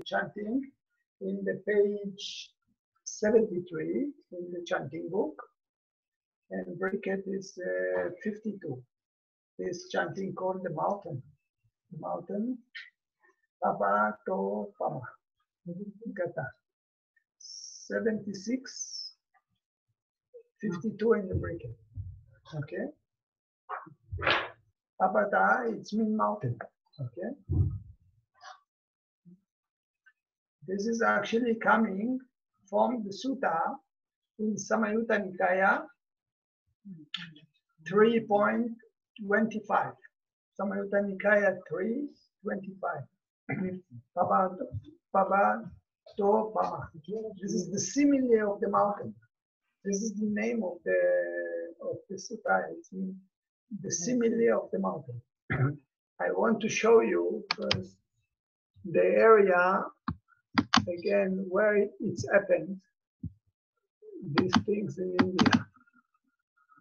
chanting in the page 73 in the chanting book, and bracket is 52. This chanting called the mountain. The mountain, Pabbatopama-gāthā. 76, 52 in the bracket. Okay. Pabbata, it's mean mountain. Okay. This is actually coming from the sutta in Samyutta Nikaya 3.25. Samyutta Nikaya 3.25. Pabbatopama. This is the simile of the mountain. This is the name of the sutta. It's the simile of the mountain. I want to show you first the area again where it's happened. These things in India.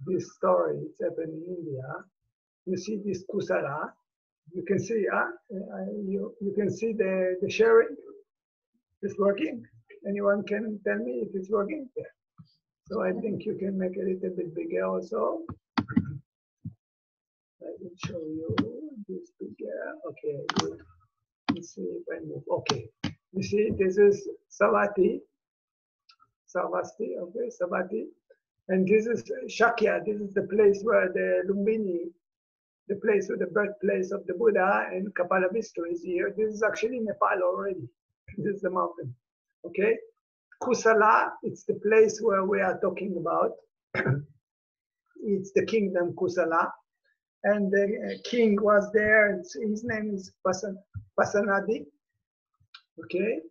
This story, it's happened in India. You see this kusala. You can see, you can see the sharing. It's working. Anyone can tell me if it's working? Yeah. So I think you can make it a little bit bigger also. I will show you this bigger. Okay, good. Let's see if I move. Okay. You see, this is Savati. Savasti, okay, Savati. And this is Shakya. This is the place where the Lumbini, the place where the birthplace of the Buddha, and Kapalabhistha is here. This is actually Nepal already. This is the mountain. Okay. Kusala, it's the place where we are talking about. It's the kingdom Kusala. And the king was there. His name is Pasanadi. Okay.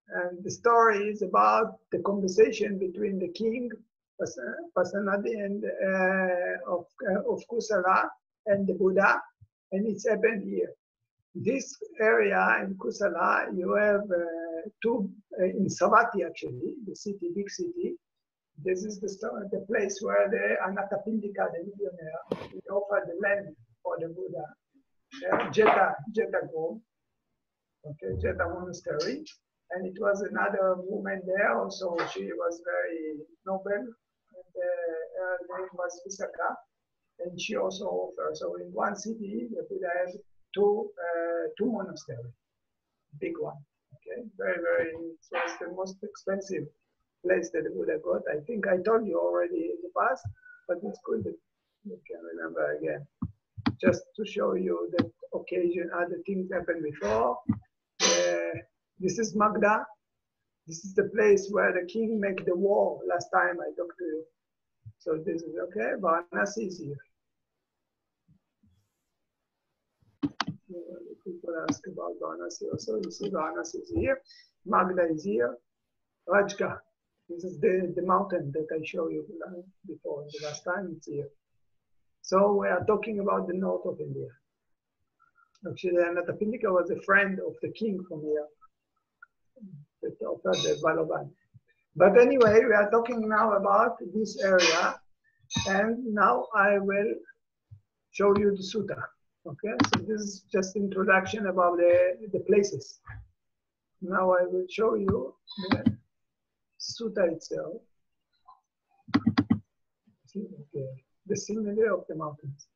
And the story is about the conversation between the king, Pasanadi, and of Kusala and the Buddha. And it's happened here. This area in Kusala, you have two, in Savati actually, the city, big city. This is the place where the Anathapindika, the millionaire, he offered the land for the Buddha. Jeta Grove, okay, Jeta Monastery. And it was another woman there also. She was very noble. And her name was Visakha. And she also offered. So in one city, the Buddha had two monasteries, big one. Okay, very, very, it was the most expensive place that the Buddha got. I think I told you already in the past, but it's good that you can remember again. Just to show you that occasion, other things happened before. This is Magda. This is the place where the king made the war last time I talked to you. So this is okay. Varanasi is here. People ask about Varanasi also. You see Varanasi is here. Magda is here. Rajka. This is the mountain that I showed you before. The last time it's here. So we are talking about the north of India. Actually, Anathapindika was a friend of the king from here. That offered the Balaban. But anyway, we are talking now about this area. And now I will show you the sutta. Okay, so this is just introduction about the places. Now I will show you the sutta itself. Okay. The simile of the mountains.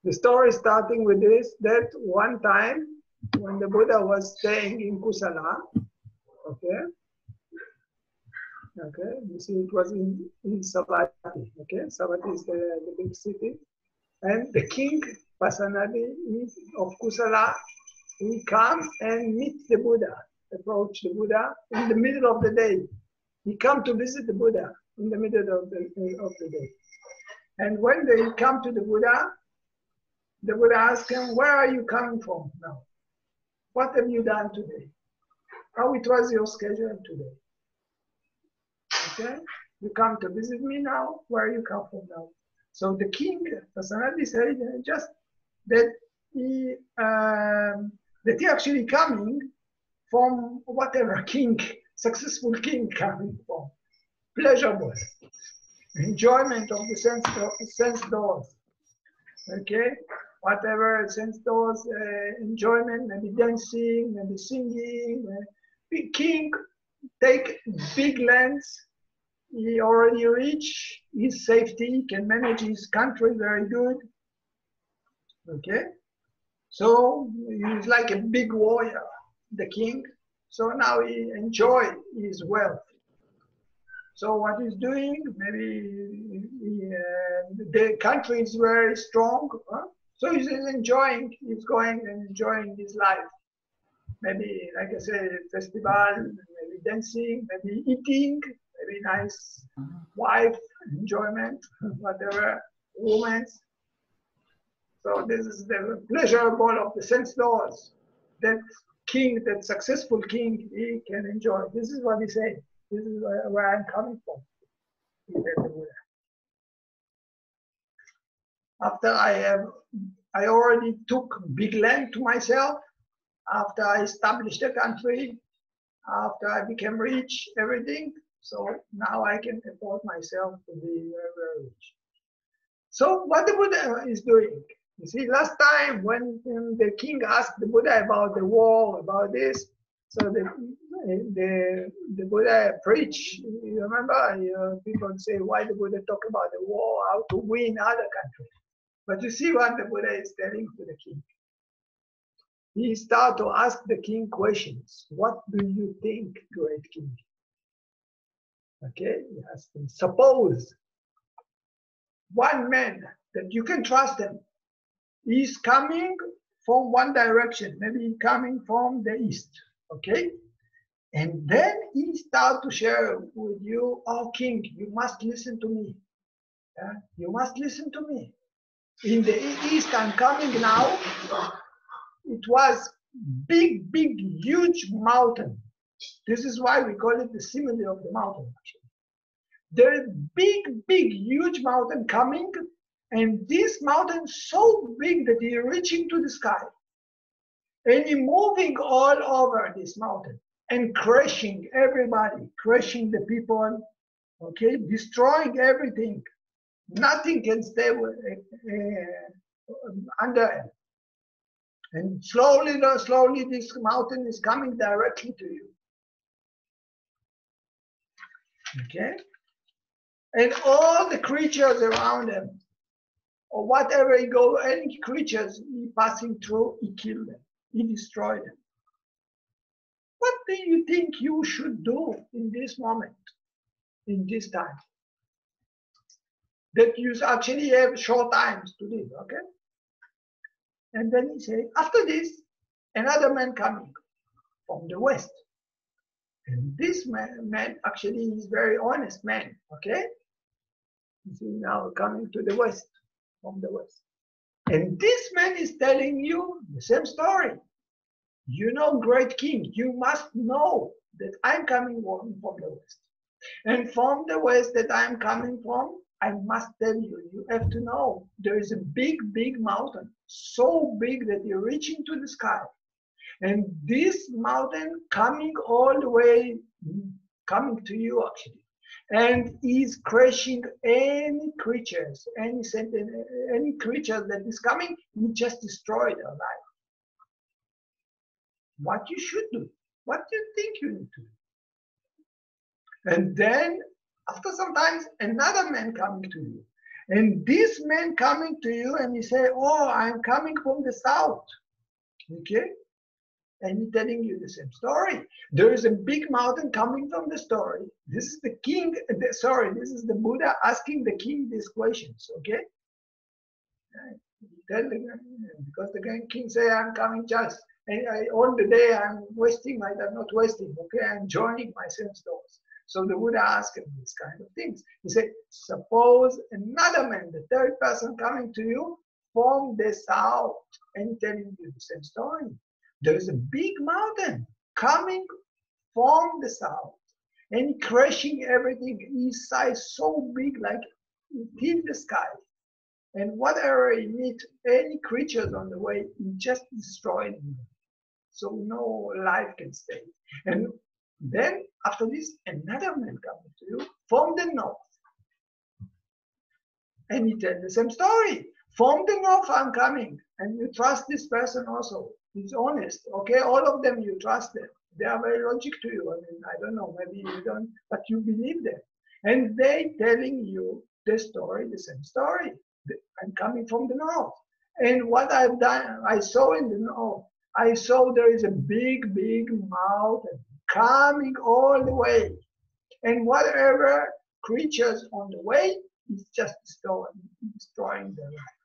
The story starting with this, that one time when the Buddha was staying in Kusala, okay, you see it was in Savati, okay, Savati is the big city, and the king, Pasanadi of Kusala, he come and meet the Buddha, approach the Buddha in the middle of the day. He come to visit the Buddha in the middle of the day. And when they come to the Buddha asked him, where are you coming from now? What have you done today? How it was your schedule today? Okay, you come to visit me now, where you come from now? So the king, Pasanadi, said just that he actually coming from whatever king, successful king coming from. Pleasurable, enjoyment of the sense doors. Okay, whatever sense those enjoyment, maybe dancing, maybe singing. Big king take big lands. He already rich, his safety, can manage his country very good. Okay, so he's like a big warrior, the king. So now he enjoy his wealth. So what he's doing, maybe the country is very strong. So he's enjoying, he's going and enjoying his life. Maybe, like I said, festival, maybe dancing, maybe eating, maybe nice wife, enjoyment, whatever, romance. So this is the pleasurable of the sense doors. That king, that successful king, he can enjoy. This is what he said. This is where I'm coming from. After I already took big land to myself. After I established the country, after I became rich, everything. So now I can afford myself to be very, very rich. So what the Buddha is doing, you see, last time when the king asked the Buddha about the war, about this, so the Buddha preached. You remember, people say, why the Buddha talk about the war, how to win other countries. But you see what the Buddha is telling to the king. He started to ask the king questions. What do you think, great king? Okay, he asked him, suppose one man that you can trust him, he's coming from one direction, maybe coming from the east, okay? And then he started to share with you, oh king, you must listen to me. Yeah? You must listen to me. In the east, I'm coming now. It was big, huge mountain. This is why we call it the simile of the mountain. Actually, there is big, huge mountain coming, and this mountain so big that he reaching to the sky, and he moving all over this mountain and crushing everybody, crushing the people, okay, destroying everything. Nothing can stay under him. And slowly, this mountain is coming directly to you. Okay? And all the creatures around him, or whatever he go, any creatures he passing through, he kill them, he destroy them. What do you think you should do in this moment, in this time? That you actually have short times to live, okay? And then he said, after this, another man coming from the west. And this man actually is very honest man, okay? You see now coming to the west, from the west. And this man is telling you the same story. You know, great king, you must know that I'm coming from the west. And from the west that I'm coming from, I must tell you, you have to know, there is a big mountain, so big that you're reaching to the sky. And this mountain coming all the way, coming to you actually, and is crushing any creatures, any creature that is coming, you just destroy their life. What you should do? What do you think you need to do? And then, after some time, another man coming to you. And this man coming to you and he say, oh, I'm coming from the south. Okay? And he's telling you the same story. There is a big mountain coming from the story. This is the king, this is the Buddha asking the king these questions, okay? Because the king say, I'm coming just, and all the day I'm wasting, I'm not wasting, okay? I'm joining my sense doors. So the Buddha asked him these kind of things. He said, suppose another man, the third person coming to you from the south and telling you the same story. There is a big mountain coming from the south and crashing everything. His size so big, like in the sky. And whatever he meet, any creatures on the way, he just destroyed them. So no life can stay. And then after this, another man coming to you from the north. And he tells the same story. From the north I'm coming, and you trust this person also. He's honest, okay? All of them, you trust them. They are very logic to you. I mean, I don't know, maybe you don't, but you believe them. And they telling you the story, the same story. I'm coming from the north. And what I've done, I saw in the north, I saw there is a big, big mountain coming all the way. And whatever creatures on the way is just destroying their life.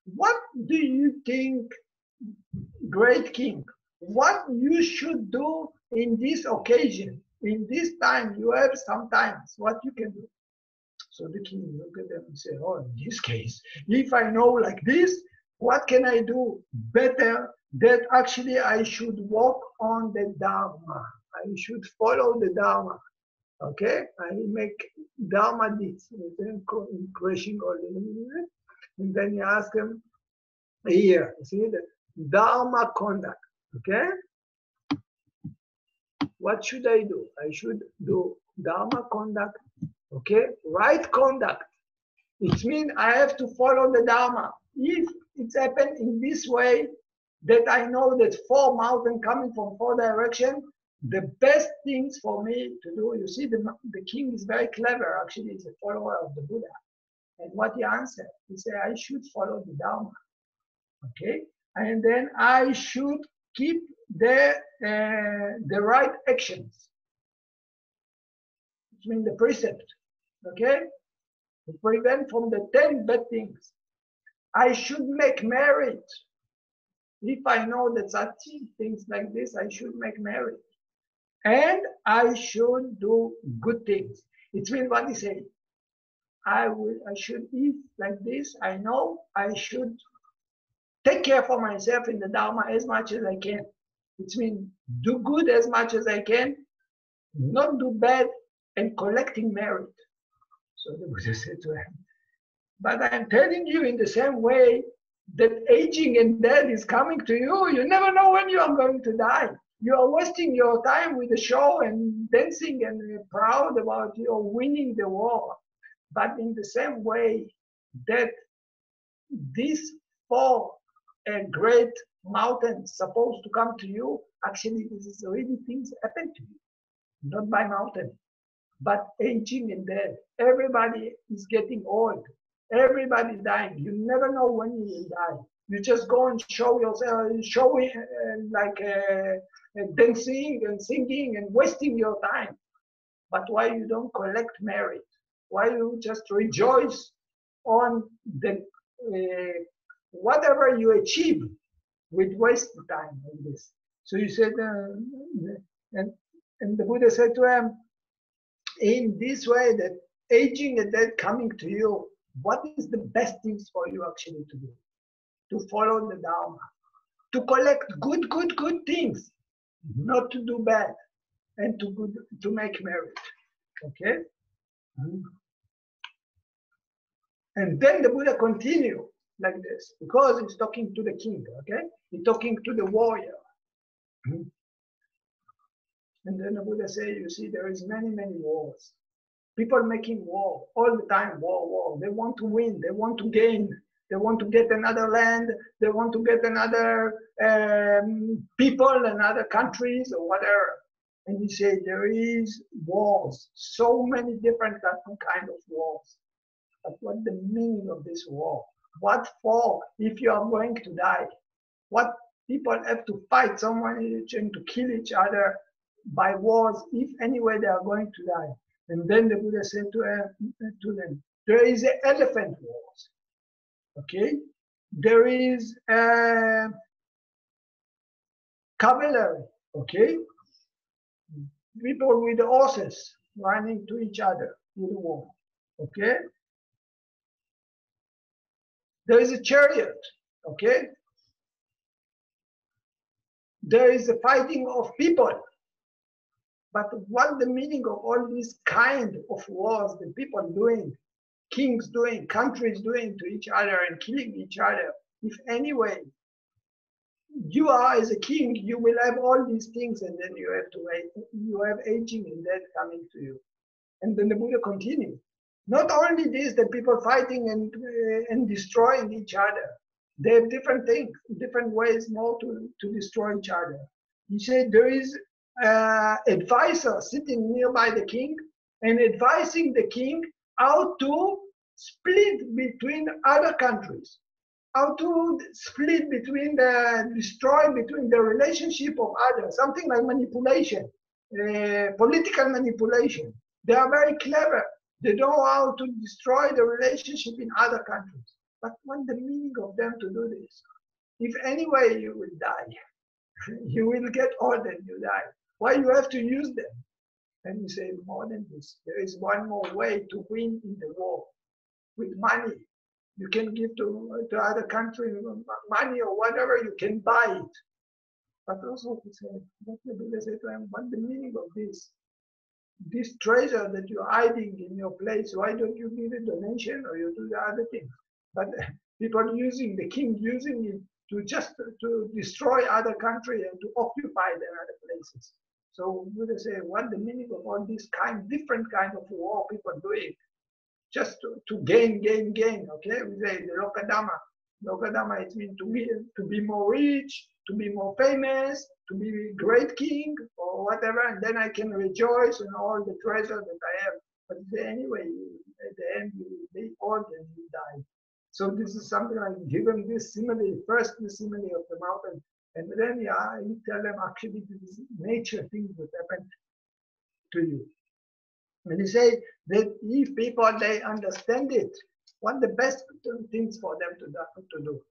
What do you think, great king, what you should do in this occasion, in this time? You have sometimes what you can do. So the king look at them and say, oh, in this case, if I know like this, what can I do better? That actually I should walk on the Dharma. I should follow the Dharma. Okay, I make Dharma deeds, crashing all the, and then you ask them here, see the Dharma conduct. Okay, what should I do? I should do Dharma conduct. Okay, right conduct. It means I have to follow the Dharma. If it's happened in this way, that I know that 4 mountains coming from 4 directions, the best things for me to do, you see, the king is very clever, actually, he's a follower of the Buddha. And what he answered, he said, I should follow the Dharma, okay? And then I should keep the right actions, which means the precept, okay? To prevent from the 10 bad things. I should make merit. If I know that such things like this, I should make merit. And I should do good things. It means what he said. I should eat like this. I know I should take care for myself in the Dharma as much as I can. It means do good as much as I can, not do bad, and collecting merit. So the Buddha said to him, but I'm telling you in the same way that aging and death is coming to you. You never know when you are going to die. You are wasting your time with the show and dancing and proud about you winning the war. But in the same way that these 4 great mountains supposed to come to you, actually this is already things happen to you, not by mountain, but aging and death. Everybody is getting old. Everybody dying. You never know when you will die. You just go and show yourself, showing dancing and singing and wasting your time. But why you don't collect merit? Why you just rejoice on the whatever you achieve with waste time like this? So you said, and the Buddha said to him, in this way that aging and death coming to you, what is the best things for you actually to do? To follow the Dharma, to collect good things, not to do bad, and to make merit. Okay? And then the Buddha continue like this, because he's talking to the king, okay? He's talking to the warrior. And then the Buddha say, you see, there is many wars. People making war all the time, war. They want to win, they want to gain, they want to get another land, they want to get another people, another countries or whatever. And he said there is wars, so many different kind of wars. But what the meaning of this war? What for if you are going to die? What people have to fight someone and to kill each other by wars if anyway they are going to die? And then the Buddha said to them, there is an elephant wars, okay? There is cavalry, okay? People with the horses running to each other with the war, okay? There is a chariot, okay? There is a fighting of people. But what the meaning of all these kind of wars the people doing, kings doing, countries doing to each other and killing each other? If anyway, you are as a king, you will have all these things, and then you have to wait. You have aging and death coming to you. And then the Buddha continues. Not only this, the people fighting and destroying each other. They have different things, different ways more to destroy each other. He said there is advisor sitting nearby the king and advising the king how to split between other countries, how to split between destroy between the relationship of others, something like manipulation, political manipulation. They are very clever. They know how to destroy the relationship in other countries. But what's the meaning of them to do this? If anyway you will die, you will get old and you die. Why you have to use them? And you say more than this. There is one more way to win in the war with money. You can give to other country money or whatever, you can buy it. But also he said, what the Buddha said to him, what's the meaning of this? This treasure that you're hiding in your place, why don't you give a donation or you do the other thing? But people using, the king using it to just to destroy other country and to occupy their other places. So Buddha say, what the meaning of all this different kind of war people doing? Just to gain, okay? We say the Lokadama. Lokadama, it means to be more rich, to be more famous, to be a great king or whatever, and then I can rejoice in all the treasure that I have. But anyway, at the end, you will be old and you die. So this is something like given this simile, first the simile of the mountain, and then you tell them actually this is nature things that happen to you. And he say that if people they understand it, what the best things for them to do?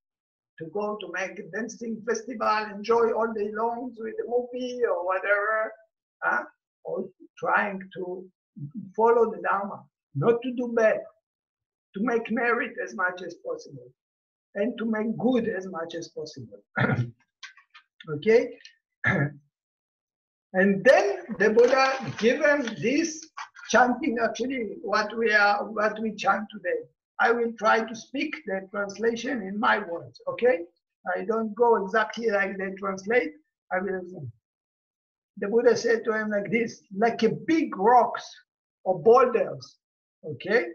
To go to make a dancing festival, enjoy all day long with a movie or whatever, or trying to follow the Dharma, not to do bad, to make merit as much as possible, and to make good as much as possible. Okay? And then the Buddha given this chanting, actually what we chant today. I will try to speak the translation in my words, okay? I don't go exactly like they translate. I will. The Buddha said to him like this, like a big rocks or boulders, okay?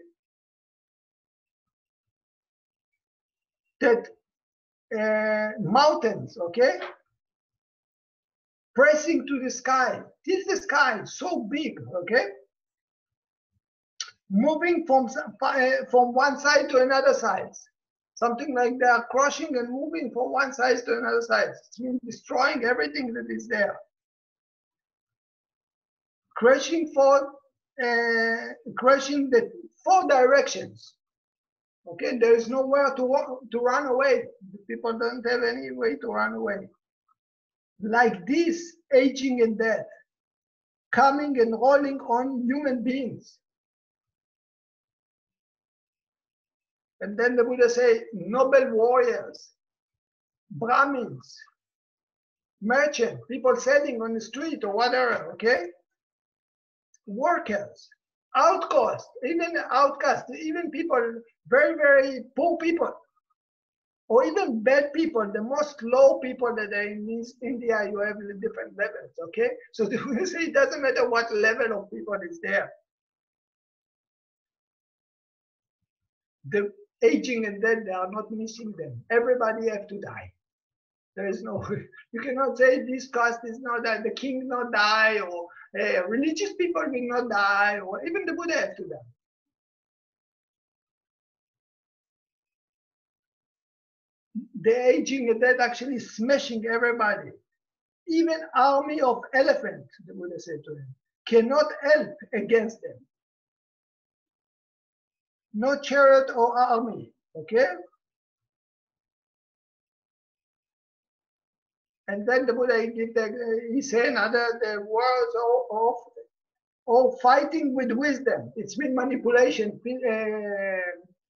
That mountains, okay? Pressing to the sky, till the sky, so big, okay? Moving from one side to another side. Something like they are crushing and moving from one side to another side. It means destroying everything that is there. Crashing the 4 directions. Okay, there is nowhere to run away. The people don't have any way to run away. Like this, aging and death, coming and rolling on human beings. And then the Buddha say, noble warriors, Brahmins, merchants, people selling on the street or whatever, okay? Workers, outcasts, even people, very, very poor people, or even bad people, the most low people that are in India, you have different levels, okay? So the Buddha say it doesn't matter what level of people is there. The aging and death, they are not missing them. Everybody have to die. There is no, you cannot say this caste is not that, the king not die, or religious people will not die, or even the Buddha have to die. The aging and death actually smashing everybody. Even army of elephants, the Buddha said to him, cannot help against them. No chariot or army, okay? And then the Buddha he said the words of fighting with wisdom. It's been manipulation,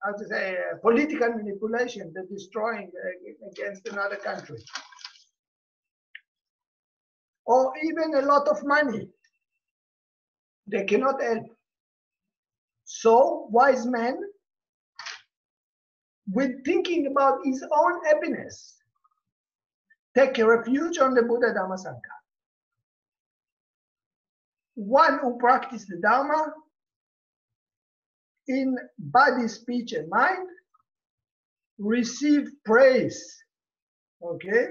how to say, political manipulation, the destroying against another country. Or even a lot of money. They cannot help. So, wise man, with thinking about his own happiness, take a refuge on the Buddha Dhamma Sangha. One who practices the Dharma in body, speech, and mind, receive praise, okay,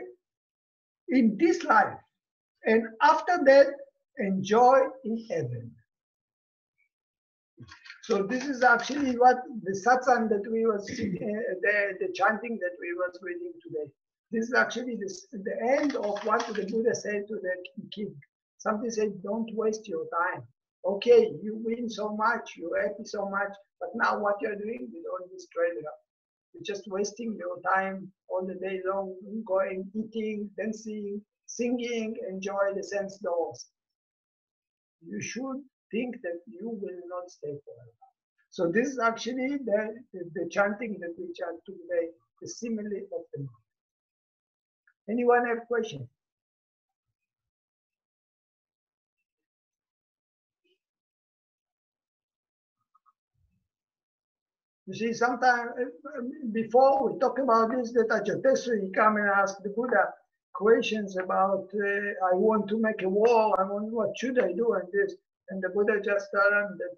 in this life, and after that, enjoy in heaven. So this is actually what the satsang that we was the chanting that we was reading today. This is actually the end of what the Buddha said to the king. Something said, don't waste your time. Okay, you win so much, you're happy so much, but now what you're doing with all this treasure, you're just wasting your time all the day long, going, eating, dancing, singing, enjoy the sense doors. You should think that you will not stay forever. So this is actually the chanting that we chant today, the simile of the mind. Anyone have questions? You see, sometimes before we talk about this, that Ajatasri, he come and ask the Buddha questions about, I want to make a war, what should I do and this? And the Buddha just tell him that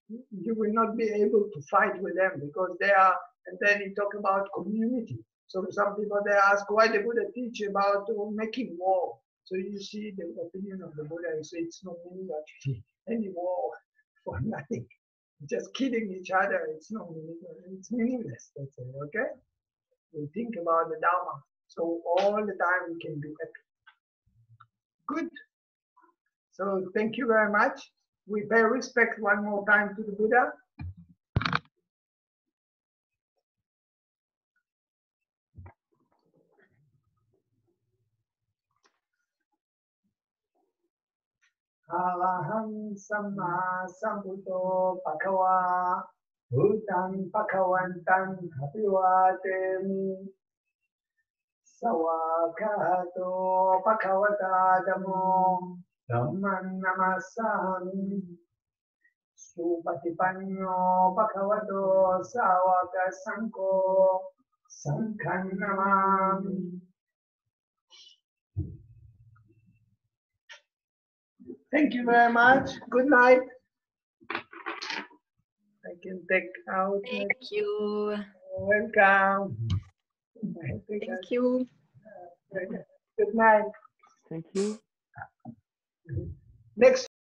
you will not be able to fight with them because they are, and then he talk about community. So some people, they ask why the Buddha teach about making war. So you see the opinion of the Buddha, he says it's no meaning actually, any war for nothing. Just killing each other, it's no meaning, it's meaningless, let's say, okay? We think about the Dharma, so all the time we can be happy. Good. So thank you very much. We pay respect one more time to the Buddha. Araham Samma Sambuddho Bhagava Bhutan Bhagavantan Abhivatem Sawakato Bhagavata Dhammo Dhamman Namasami Supatipanyo Bhagavato Sawaka Sankho Sankhan Namami. Thank you very much. Good night. I can take out. Thank you. Welcome. Thank you. Good night. Thank you. Next